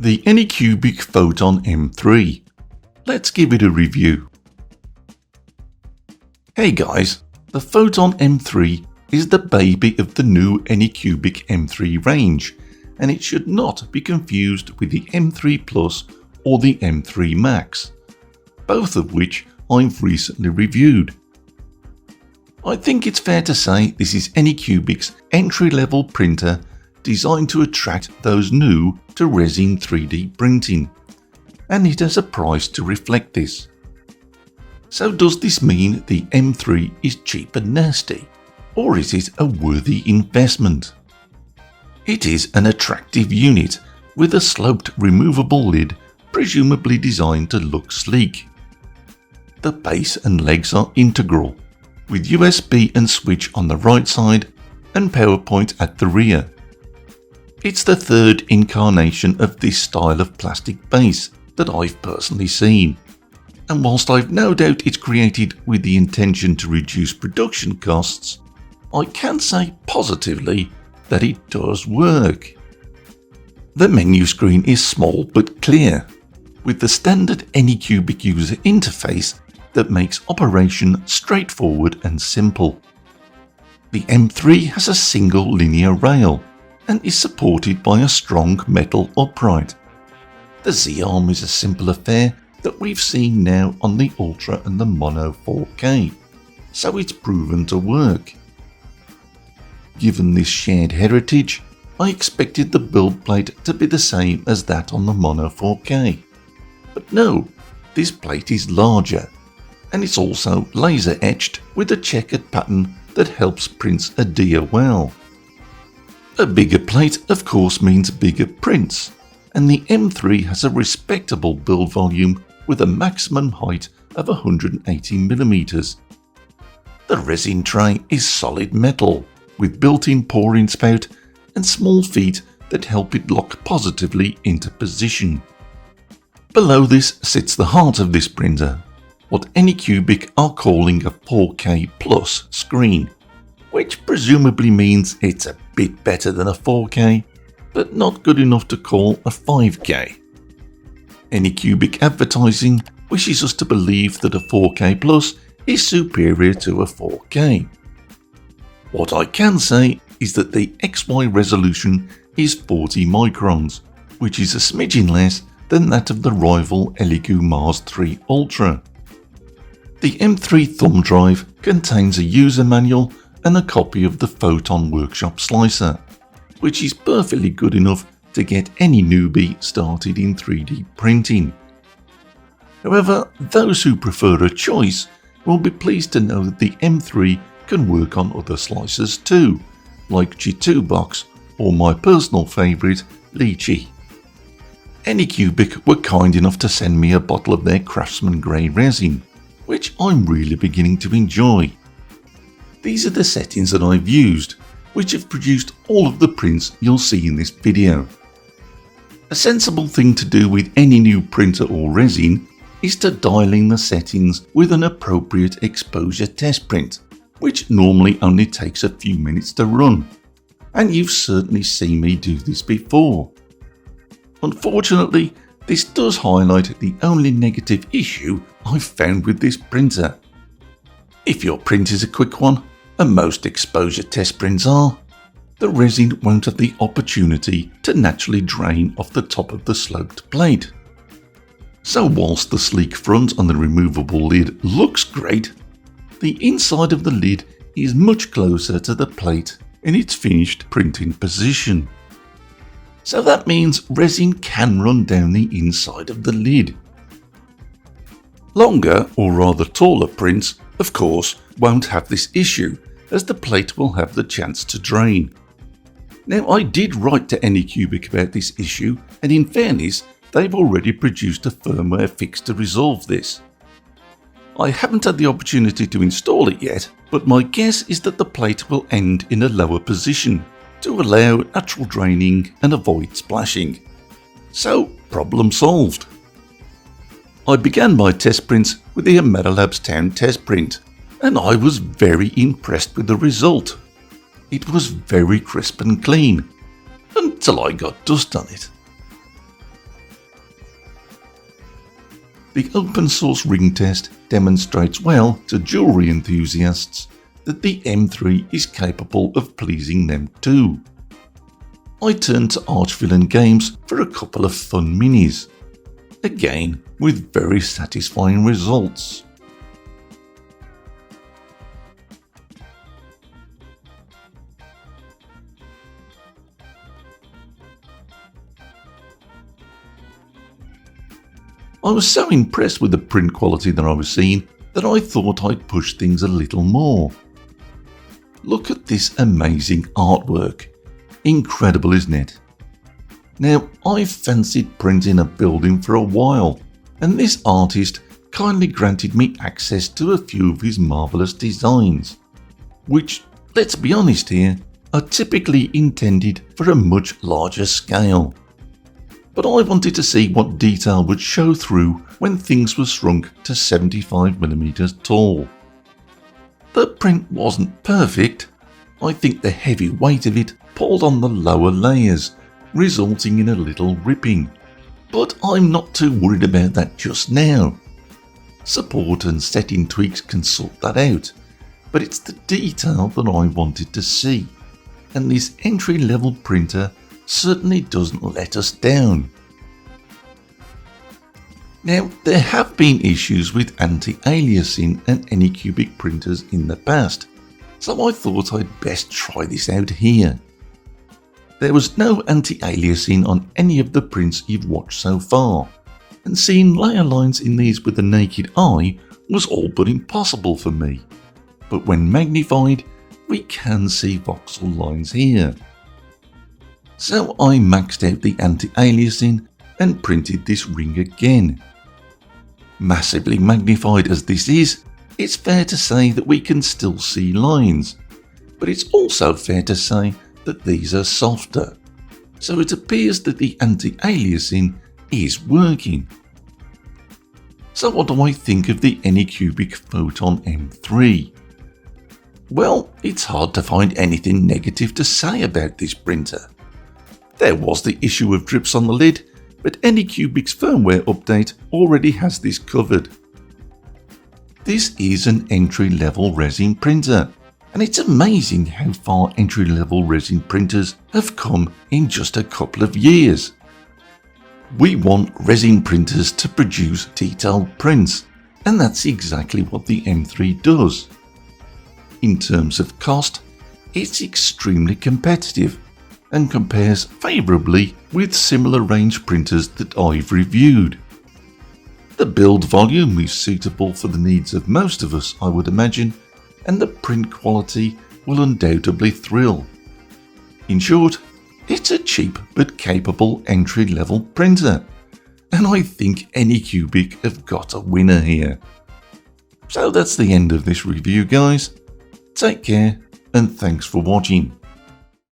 The Anycubic Photon M3. Let's give it a review. Hey guys, the Photon M3 is the baby of the new Anycubic M3 range, and it should not be confused with the M3 Plus or the M3 Max, both of which I've recently reviewed. I think it's fair to say this is Anycubic's entry-level printer designed to attract those new to resin 3D printing, and it has a price to reflect this. So does this mean the M3 is cheap and nasty, or is it a worthy investment? It is an attractive unit with a sloped removable lid presumably designed to look sleek. The base and legs are integral, with USB and switch on the right side and PowerPoint at the rear. It's the third incarnation of this style of plastic base that I've personally seen, and whilst I've no doubt it's created with the intention to reduce production costs, I can say positively that it does work. The menu screen is small but clear, with the standard Anycubic user interface that makes operation straightforward and simple. The M3 has a single linear rail and is supported by a strong metal upright. The Z-arm is a simple affair that we've seen now on the Ultra and the Mono 4K, so it's proven to work. Given this shared heritage, I expected the build plate to be the same as that on the Mono 4K. But no, this plate is larger, and it's also laser etched with a checkered pattern that helps prints adhere well. A bigger plate of course means bigger prints, and the M3 has a respectable build volume with a maximum height of 180mm. The resin tray is solid metal with built-in pouring spout and small feet that help it lock positively into position. Below this sits the heart of this printer, what Anycubic are calling a 4K Plus screen, which presumably means it's a bit better than a 4K, but not good enough to call a 5K. Anycubic advertising wishes us to believe that a 4K Plus is superior to a 4K. What I can say is that the XY resolution is 40 microns, which is a smidgen less than that of the rival Elegoo Mars 3 Ultra. The M3 thumb drive contains a user manual and a copy of the Photon Workshop slicer, which is perfectly good enough to get any newbie started in 3D printing. However, those who prefer a choice will be pleased to know that the M3 can work on other slicers too, like G2 Box or my personal favourite, Lychee. Anycubic were kind enough to send me a bottle of their Craftsman Grey resin, which I'm really beginning to enjoy. These are the settings that I've used, which have produced all of the prints you'll see in this video. A sensible thing to do with any new printer or resin is to dial in the settings with an appropriate exposure test print, which normally only takes a few minutes to run, and you've certainly seen me do this before. Unfortunately, this does highlight the only negative issue I've found with this printer. If your print is a quick one, and most exposure test prints are, the resin won't have the opportunity to naturally drain off the top of the sloped plate. So whilst the sleek front on the removable lid looks great, the inside of the lid is much closer to the plate in its finished printing position. So that means resin can run down the inside of the lid. Longer, or rather taller prints, of course, won't have this issue, as the plate will have the chance to drain. Now, I did write to Anycubic about this issue, and in fairness, they've already produced a firmware fix to resolve this. I haven't had the opportunity to install it yet, but my guess is that the plate will end in a lower position to allow natural draining and avoid splashing. So, problem solved. I began my test prints with the Amerilabs Town test print, and I was very impressed with the result. It was very crisp and clean, until I got dust on it. The open source ring test demonstrates well to jewellery enthusiasts that the M3 is capable of pleasing them too. I turned to ARCHVILLAIN games for a couple of fun minis, again with very satisfying results. I was so impressed with the print quality that I was seeing that I thought I'd push things a little more. Look at this amazing artwork. Incredible, isn't it? Now, I've fancied printing a building for a while, and this artist kindly granted me access to a few of his marvellous designs, which, let's be honest here, are typically intended for a much larger scale. But I wanted to see what detail would show through when things were shrunk to 75mm tall. The print wasn't perfect. I think the heavy weight of it pulled on the lower layers, resulting in a little ripping. But I'm not too worried about that just now. Support and setting tweaks can sort that out, but it's the detail that I wanted to see, and this entry-level printer certainly doesn't let us down. Now, there have been issues with anti-aliasing and Anycubic printers in the past, so I thought I'd best try this out here. There was no anti-aliasing on any of the prints you've watched so far, and seeing layer lines in these with the naked eye was all but impossible for me, but when magnified, we can see voxel lines here. So I maxed out the anti-aliasing and printed this ring again. Massively magnified as this is, it's fair to say that we can still see lines, but it's also fair to say that these are softer, so it appears that the anti-aliasing is working. So what do I think of the Anycubic Photon M3? Well, it's hard to find anything negative to say about this printer. There was the issue of drips on the lid, but Anycubic's firmware update already has this covered. This is an entry-level resin printer, and it's amazing how far entry-level resin printers have come in just a couple of years. We want resin printers to produce detailed prints, and that's exactly what the M3 does. In terms of cost, it's extremely competitive and compares favourably with similar range printers that I've reviewed. The build volume is suitable for the needs of most of us, I would imagine, and the print quality will undoubtedly thrill. In short, it's a cheap but capable entry-level printer, and I think Anycubic have got a winner here. So that's the end of this review, guys. Take care, and thanks for watching.